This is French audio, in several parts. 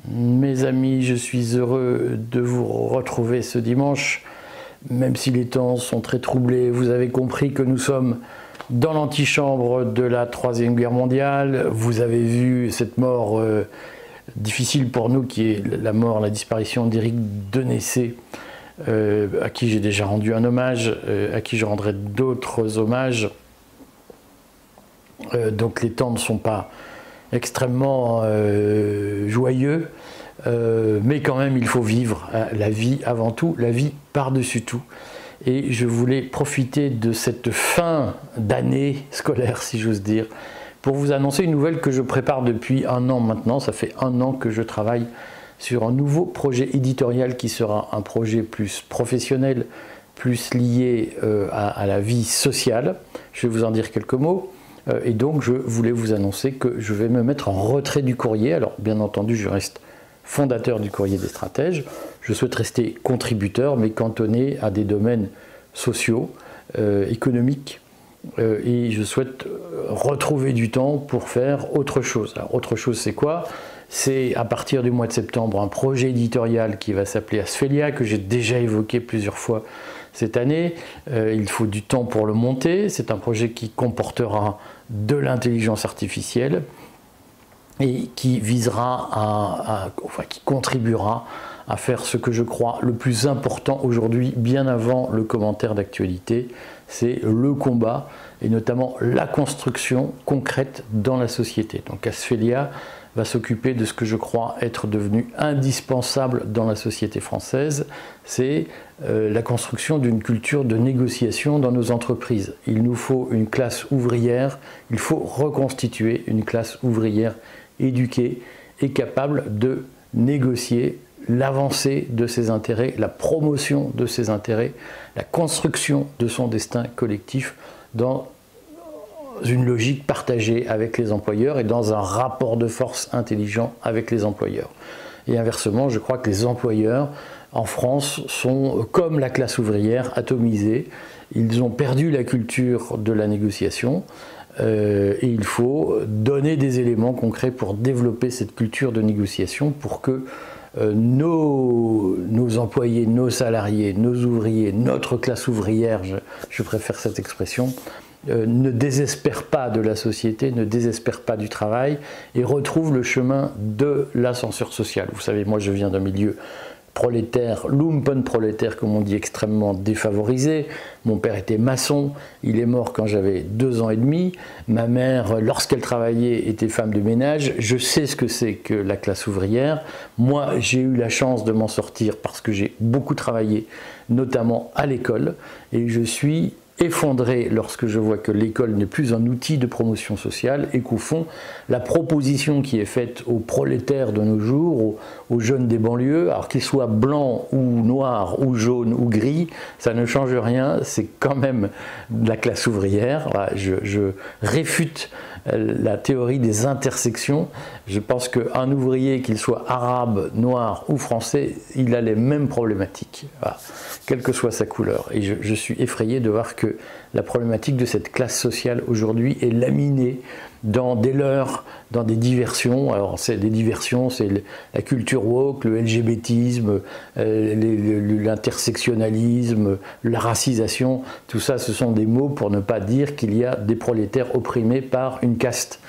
Mes amis, je suis heureux de vous retrouver ce dimanche. Même si les temps sont très troublés, vous avez compris que nous sommes dans l'antichambre de la Troisième Guerre mondiale. Vous avez vu cette mort difficile pour nous, qui est la disparition d'Éric Denessé, à qui j'ai déjà rendu un hommage, à qui je rendrai d'autres hommages. Donc les temps ne sont pas extrêmement joyeux, mais quand même il faut vivre la vie avant tout, la vie par-dessus tout. Et je voulais profiter de cette fin d'année scolaire, si j'ose dire, pour vous annoncer une nouvelle que je prépare depuis un an maintenant. Ça fait un an que je travaille sur un nouveau projet éditorial qui sera un projet plus professionnel, plus lié à la vie sociale. Je vais vous en dire quelques mots. Et donc je voulais vous annoncer que je vais me mettre en retrait du courrier. Alors bien entendu, je reste fondateur du Courrier des Stratèges. Je souhaite rester contributeur, mais cantonné à des domaines sociaux, économiques, et je souhaite retrouver du temps pour faire autre chose. Alors autre chose, c'est quoi? C'est à partir du mois de septembre un projet éditorial qui va s'appeler Asphelia, que j'ai déjà évoqué plusieurs fois cette année. Il faut du temps pour le monter. C'est un projet qui comportera de l'intelligence artificielle et qui visera qui contribuera à faire ce que je crois le plus important aujourd'hui, bien avant le commentaire d'actualité, c'est le combat et notamment la construction concrète dans la société. Donc Asphelia va s'occuper de ce que je crois être devenu indispensable dans la société française, c'est la construction d'une culture de négociation dans nos entreprises. Il nous faut une classe ouvrière, il faut reconstituer une classe ouvrière éduquée et capable de négocier l'avancée de ses intérêts, la promotion de ses intérêts, la construction de son destin collectif dans une logique partagée avec les employeurs et dans un rapport de force intelligent avec les employeurs. Et inversement, je crois que les employeurs en France sont, comme la classe ouvrière, atomisés. Ils ont perdu la culture de la négociation et il faut donner des éléments concrets pour développer cette culture de négociation pour que nos employés, nos salariés, nos ouvriers, notre classe ouvrière, je préfère cette expression, ne désespèrent pas de la société, ne désespèrent pas du travail et retrouvent le chemin de l'ascenseur social. Vous savez, moi je viens d'un milieu prolétaire, lumpenprolétaire comme on dit, extrêmement défavorisé. Mon père était maçon, il est mort quand j'avais 2 ans et demi. Ma mère, lorsqu'elle travaillait, était femme de ménage. Je sais ce que c'est que la classe ouvrière. Moi, j'ai eu la chance de m'en sortir parce que j'ai beaucoup travaillé, notamment à l'école, et je suis effondré lorsque je vois que l'école n'est plus un outil de promotion sociale et qu'au fond, la proposition qui est faite aux prolétaires de nos jours, aux jeunes des banlieues, alors qu'ils soient blancs ou noirs ou jaunes ou gris, ça ne change rien, c'est quand même de la classe ouvrière. Voilà, je réfute la théorie des intersections. Je pense qu'un ouvrier, qu'il soit arabe, noir ou français, il a les mêmes problématiques, voilà, quelle que soit sa couleur. Et je suis effrayé de voir que la problématique de cette classe sociale aujourd'hui est laminée dans des leurres, dans des diversions. Alors c'est des diversions, c'est la culture woke, le LGBTisme, l'intersectionnalisme, la racisation, tout ça ce sont des mots pour ne pas dire qu'il y a des prolétaires opprimés par une caste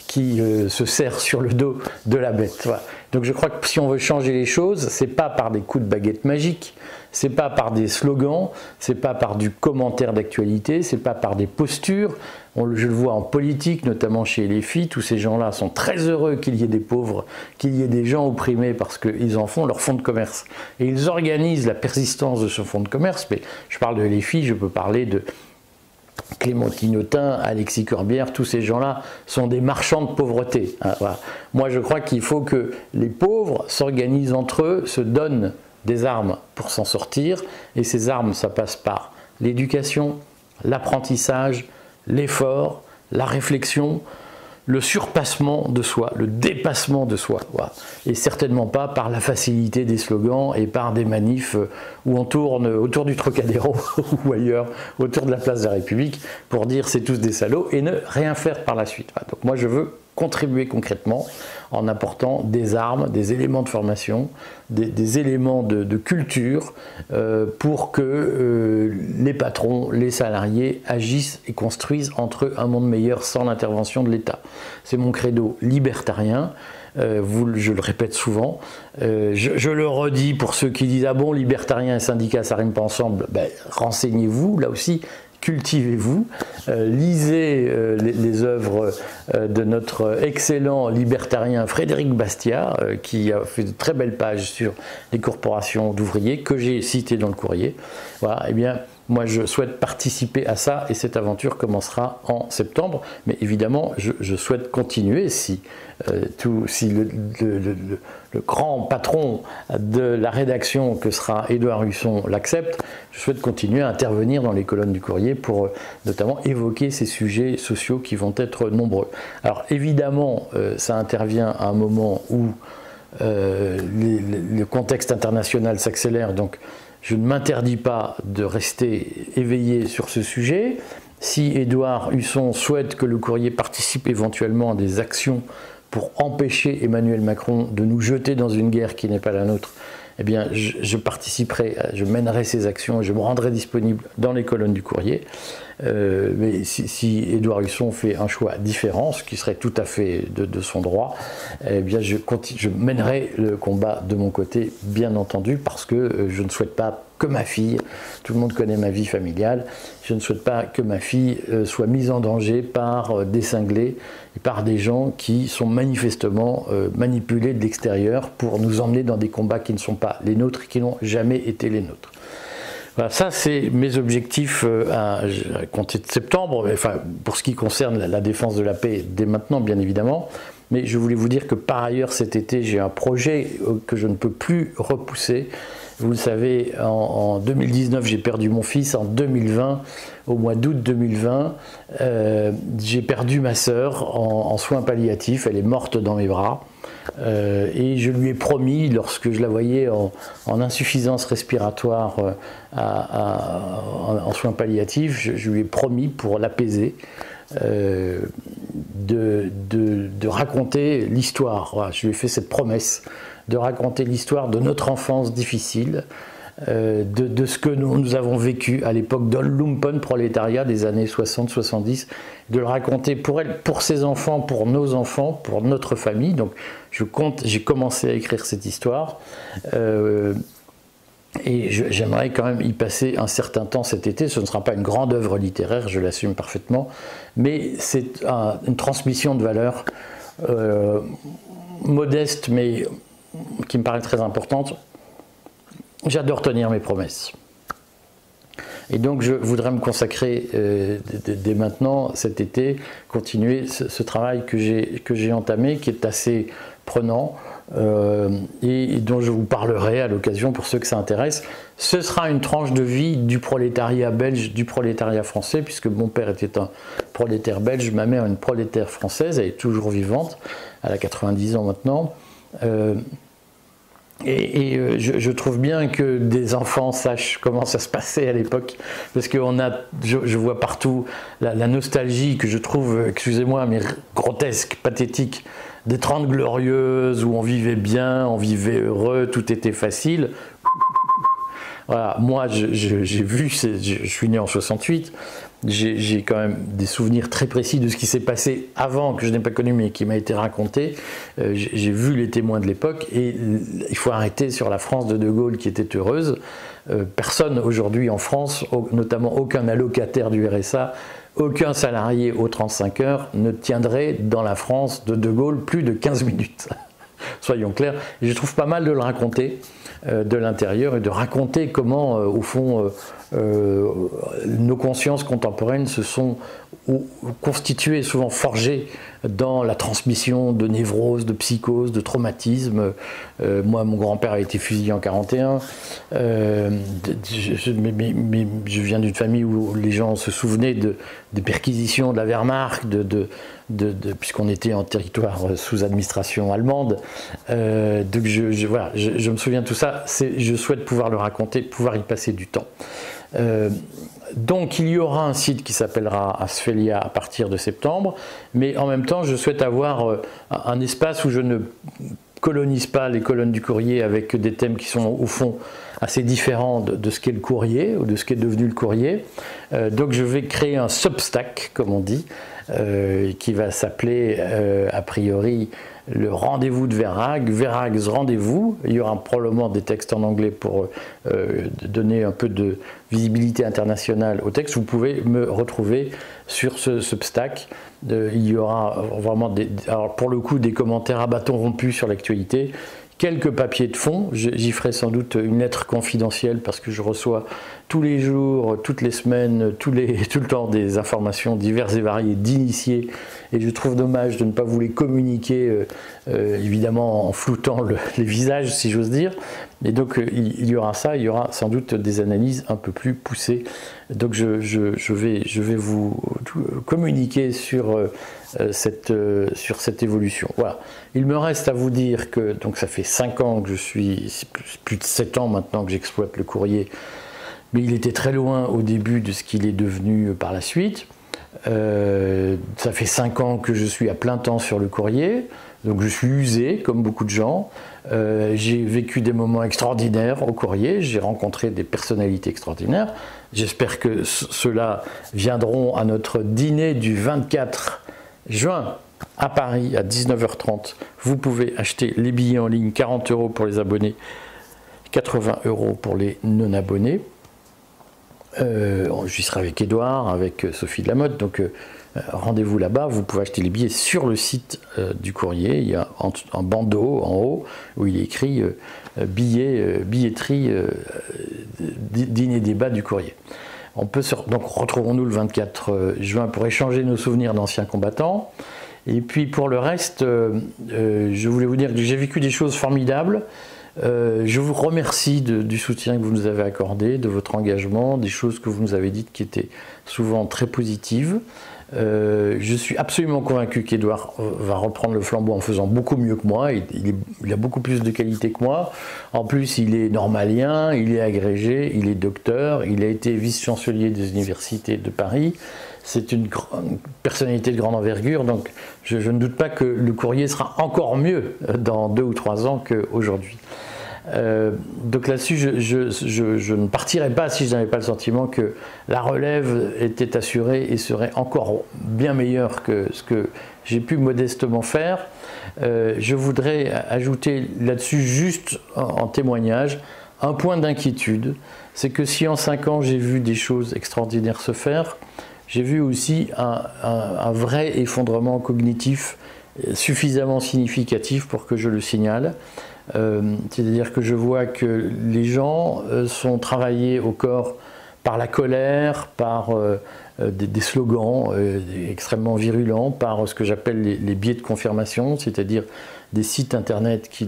qui se serre sur le dos de la bête. Voilà. Donc je crois que si on veut changer les choses, c'est pas par des coups de baguette magique, c'est pas par des slogans, c'est pas par du commentaire d'actualité, c'est pas par des postures. Je le vois en politique, notamment chez les filles, tous ces gens-là sont très heureux qu'il y ait des pauvres, qu'il y ait des gens opprimés parce qu'ils en font leur fonds de commerce. Et ils organisent la persistance de ce fonds de commerce, mais je parle de les filles, je peux parler de Clémentine Autain, Alexis Corbière, tous ces gens-là sont des marchands de pauvreté. Voilà. Moi je crois qu'il faut que les pauvres s'organisent entre eux, se donnent des armes pour s'en sortir, et ces armes ça passe par l'éducation, l'apprentissage, l'effort, la réflexion, le surpassement de soi, le dépassement de soi, voilà. Et certainement pas par la facilité des slogans et par des manifs où on tourne autour du Trocadéro ou ailleurs, autour de la place de la République, pour dire c'est tous des salauds et ne rien faire par la suite. Voilà. Donc moi je veux contribuer concrètement en apportant des armes, des éléments de formation, des éléments de culture pour que les patrons, les salariés agissent et construisent entre eux un monde meilleur sans l'intervention de l'État. C'est mon credo libertarien. Je le répète souvent, je le redis pour ceux qui disent « Ah bon, libertarien et syndicat, ça rime pas ensemble », ben, renseignez-vous, là aussi, cultivez-vous, lisez les œuvres de notre excellent libertarien Frédéric Bastiat, qui a fait de très belles pages sur les corporations d'ouvriers, que j'ai citées dans le courrier. Voilà, eh bien, moi je souhaite participer à ça et cette aventure commencera en septembre, mais évidemment je souhaite continuer si le grand patron de la rédaction que sera Édouard Husson l'accepte. Je souhaite continuer à intervenir dans les colonnes du courrier pour notamment évoquer ces sujets sociaux qui vont être nombreux. Alors évidemment ça intervient à un moment où le contexte international s'accélère, donc je ne m'interdis pas de rester éveillé sur ce sujet. Si Édouard Husson souhaite que le courrier participe éventuellement à des actions pour empêcher Emmanuel Macron de nous jeter dans une guerre qui n'est pas la nôtre, eh bien, je participerai, je mènerai ces actions et je me rendrai disponible dans les colonnes du courrier. Mais si Édouard Husson fait un choix différent, ce qui serait tout à fait de son droit, eh bien, je mènerai le combat de mon côté, bien entendu, parce que je ne souhaite pas que ma fille, tout le monde connaît ma vie familiale, je ne souhaite pas que ma fille soit mise en danger par des cinglés et par des gens qui sont manifestement manipulés de l'extérieur pour nous emmener dans des combats qui ne sont pas les nôtres et qui n'ont jamais été les nôtres. Voilà, ça c'est mes objectifs à compter de septembre, enfin, pour ce qui concerne la défense de la paix dès maintenant bien évidemment, mais je voulais vous dire que par ailleurs cet été j'ai un projet que je ne peux plus repousser. Vous le savez, en 2019 j'ai perdu mon fils, en 2020, au mois d'août 2020, j'ai perdu ma sœur en soins palliatifs, elle est morte dans mes bras. Et je lui ai promis, lorsque je la voyais en insuffisance respiratoire en soins palliatifs, je lui ai promis, pour l'apaiser, de raconter l'histoire. Voilà, je lui ai fait cette promesse de raconter l'histoire de notre enfance difficile, de ce que nous avons vécu à l'époque dans le lumpenprolétariat des années 60-70, de le raconter pour elle, pour ses enfants, pour nos enfants, pour notre famille. Donc j'ai commencé à écrire cette histoire et j'aimerais quand même y passer un certain temps cet été. Ce ne sera pas une grande œuvre littéraire, je l'assume parfaitement, mais c'est une transmission de valeurs modeste, mais qui me paraît très importante. J'adore tenir mes promesses. Et donc je voudrais me consacrer dès maintenant, cet été, continuer ce travail que j'ai entamé, qui est assez prenant et dont je vous parlerai à l'occasion pour ceux que ça intéresse. Ce sera une tranche de vie du prolétariat belge, du prolétariat français, puisque mon père était un prolétaire belge, ma mère une prolétaire française, elle est toujours vivante, elle a 90 ans maintenant. Je trouve bien que des enfants sachent comment ça se passait à l'époque, parce que je vois partout la nostalgie que je trouve, excusez-moi, mais grotesque, pathétique, des 30 glorieuses où on vivait bien, on vivait heureux, tout était facile. Voilà, moi j'ai vu, je suis né en 68, j'ai quand même des souvenirs très précis de ce qui s'est passé avant, que je n'ai pas connu mais qui m'a été raconté. J'ai vu les témoins de l'époque et il faut arrêter sur la France de Gaulle qui était heureuse. Personne aujourd'hui en France, notamment aucun allocataire du RSA, aucun salarié aux 35 heures ne tiendrait dans la France de Gaulle plus de 15 minutes. Soyons clairs, et je trouve pas mal de le raconter de l'intérieur et de raconter comment, au fond, nos consciences contemporaines se sont constituées, souvent forgées dans la transmission de névroses, de psychoses, de traumatismes. Moi, mon grand-père a été fusillé en 1941. Je viens d'une famille où les gens se souvenaient des perquisitions de la Wehrmacht, de puisqu'on était en territoire sous administration allemande. Donc voilà, je me souviens de tout ça. Je souhaite pouvoir le raconter, pouvoir y passer du temps. Donc il y aura un site qui s'appellera Asphelia à partir de septembre, mais en même temps je souhaite avoir un espace où je ne colonise pas les colonnes du courrier avec des thèmes qui sont au fond assez différents de ce qu'est le courrier ou de ce qu'est devenu le courrier. Donc je vais créer un Substack, comme on dit, qui va s'appeler a priori le rendez-vous de Verhaeghe, Verhaeghe's rendez-vous. Il y aura probablement des textes en anglais pour donner un peu de visibilité internationale au texte. Vous pouvez me retrouver sur ce Substack. Il y aura vraiment alors pour le coup des commentaires à bâton rompu sur l'actualité, quelques papiers de fond. J'y ferai sans doute une lettre confidentielle parce que je reçois tous les jours, toutes les semaines, tout le temps des informations diverses et variées d'initiés, et je trouve dommage de ne pas vous les communiquer, évidemment en floutant les visages si j'ose dire. Et donc il y aura ça, il y aura sans doute des analyses un peu plus poussées. Donc je vais vous communiquer sur cette évolution. Voilà. Il me reste à vous dire que donc ça fait 5 ans que je suis, plus de 7 ans maintenant que j'exploite le courrier, mais il était très loin au début de ce qu'il est devenu par la suite. Ça fait 5 ans que je suis à plein temps sur le courrier, donc je suis usé comme beaucoup de gens. J'ai vécu des moments extraordinaires au courrier, j'ai rencontré des personnalités extraordinaires. J'espère que ceux-là viendront à notre dîner du 24 juin à Paris à 19h30. Vous pouvez acheter les billets en ligne, 40 € pour les abonnés, 80 € pour les non-abonnés. J'y serai avec Édouard, avec Sophie de la Motte, donc rendez-vous là-bas. Vous pouvez acheter les billets sur le site du courrier. Il y a un bandeau en haut où il est écrit billetterie dîner débat du courrier. Donc retrouvons-nous le 24 juin pour échanger nos souvenirs d'anciens combattants. Et puis pour le reste, je voulais vous dire que j'ai vécu des choses formidables. Je vous remercie du soutien que vous nous avez accordé, de votre engagement, des choses que vous nous avez dites qui étaient souvent très positives. Je suis absolument convaincu qu'Édouard va reprendre le flambeau en faisant beaucoup mieux que moi. Il a beaucoup plus de qualité que moi. En plus, il est normalien, il est agrégé, il est docteur, il a été vice-chancelier des universités de Paris. C'est une personnalité de grande envergure, donc je ne doute pas que le courrier sera encore mieux dans 2 ou 3 ans qu'aujourd'hui. Donc là-dessus, je ne partirai pas si je n'avais pas le sentiment que la relève était assurée et serait encore bien meilleure que ce que j'ai pu modestement faire. Je voudrais ajouter là-dessus, juste en témoignage, un point d'inquiétude. C'est que si en 5 ans j'ai vu des choses extraordinaires se faire, j'ai vu aussi un vrai effondrement cognitif suffisamment significatif pour que je le signale. C'est-à-dire que je vois que les gens sont travaillés au corps par la colère, par des slogans extrêmement virulents, par ce que j'appelle les biais de confirmation, c'est-à-dire des sites internet qui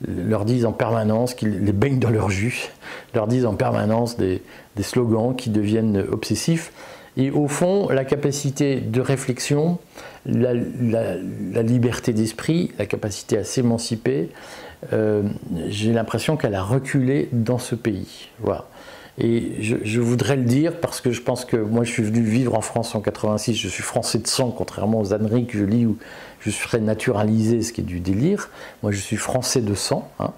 leur disent en permanence, qui les baignent dans leur jus, leur disent en permanence des slogans qui deviennent obsessifs. Et au fond, la capacité de réflexion, la liberté d'esprit, la capacité à s'émanciper, j'ai l'impression qu'elle a reculé dans ce pays. Voilà. Et je voudrais le dire parce que je pense que moi je suis venu vivre en France en 86, je suis français de sang, contrairement aux âneries que je lis où je serais naturalisé, ce qui est du délire. Moi je suis français de sang, hein,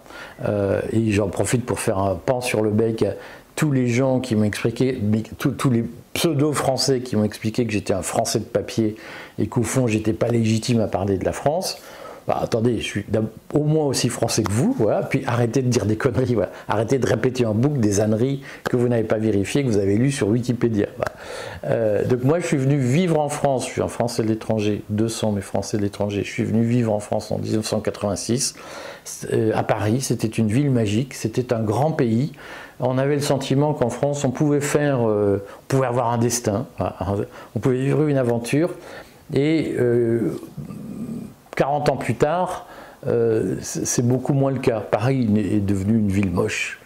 et j'en profite pour faire un pan sur le bec à tous les gens qui m'ont expliqué, tous les pseudo-français qui m'ont expliqué que j'étais un français de papier et qu'au fond j'étais pas légitime à parler de la France. Bah, attendez, je suis au moins aussi français que vous, voilà. Puis arrêtez de dire des conneries, voilà. Arrêtez de répéter en boucle des âneries que vous n'avez pas vérifiées, que vous avez lues sur Wikipédia. Voilà. Donc moi je suis venu vivre en France, je suis un Français de l'étranger, 200 mais Français de l'étranger, je suis venu vivre en France en 1986, à Paris, c'était une ville magique, c'était un grand pays. On avait le sentiment qu'en France on pouvait on pouvait avoir un destin, voilà. On pouvait vivre une aventure, et 40 ans plus tard, c'est beaucoup moins le cas. Paris est devenu une ville moche,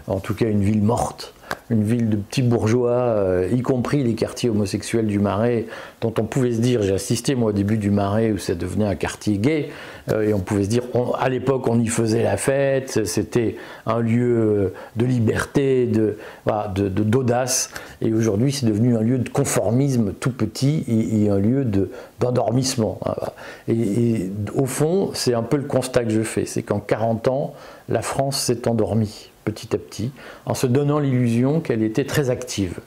en tout cas une ville morte. une ville de petits bourgeois, y compris les quartiers homosexuels du Marais, dont on pouvait se dire, j'ai assisté moi au début du Marais où ça devenait un quartier gay, et on pouvait se dire, à l'époque on y faisait la fête, c'était un lieu de liberté, d'audace, et aujourd'hui c'est devenu un lieu de conformisme tout petit et un lieu d'endormissement. Et au fond, c'est un peu le constat que je fais, c'est qu'en 40 ans, la France s'est endormie petit à petit, en se donnant l'illusion qu'elle était très active.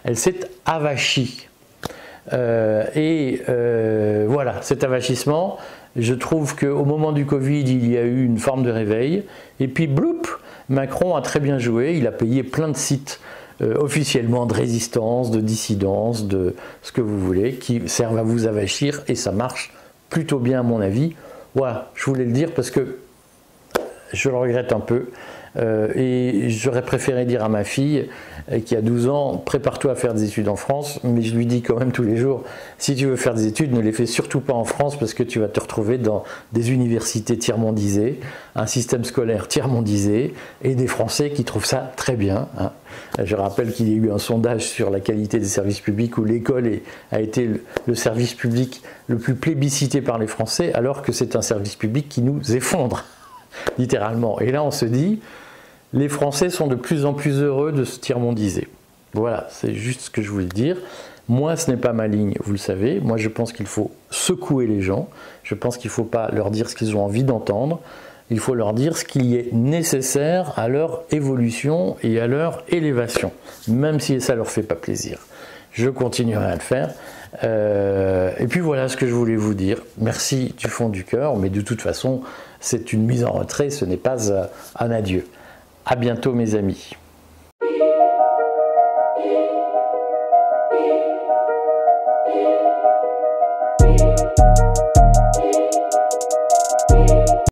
Elle s'est avachie. Voilà, cet avachissement, je trouve qu'au moment du Covid, il y a eu une forme de réveil, et puis bloup, Macron a très bien joué, il a payé plein de sites officiellement de résistance, de dissidence, de ce que vous voulez, qui servent à vous avachir, et ça marche plutôt bien à mon avis. Voilà, je voulais le dire parce que je le regrette un peu. Et j'aurais préféré dire à ma fille qui a 12 ans, prépare-toi à faire des études en France, mais je lui dis quand même tous les jours, si tu veux faire des études, ne les fais surtout pas en France parce que tu vas te retrouver dans des universités tiers-mondisées, un système scolaire tiers-mondisé et des Français qui trouvent ça très bien. Hein. Je rappelle qu'il y a eu un sondage sur la qualité des services publics où l'école a été le service public le plus plébiscité par les Français alors que c'est un service public qui nous effondre, littéralement. Et là on se dit, les Français sont de plus en plus heureux de se tiers-mondiser. Voilà, c'est juste ce que je voulais dire. Moi, ce n'est pas ma ligne, vous le savez. Moi, je pense qu'il faut secouer les gens. Je pense qu'il ne faut pas leur dire ce qu'ils ont envie d'entendre. Il faut leur dire ce qui est nécessaire à leur évolution et à leur élévation, même si ça ne leur fait pas plaisir. Je continuerai à le faire. Et puis voilà ce que je voulais vous dire. Merci du fond du cœur, mais de toute façon, c'est une mise en retrait, ce n'est pas un adieu. À bientôt mes amis.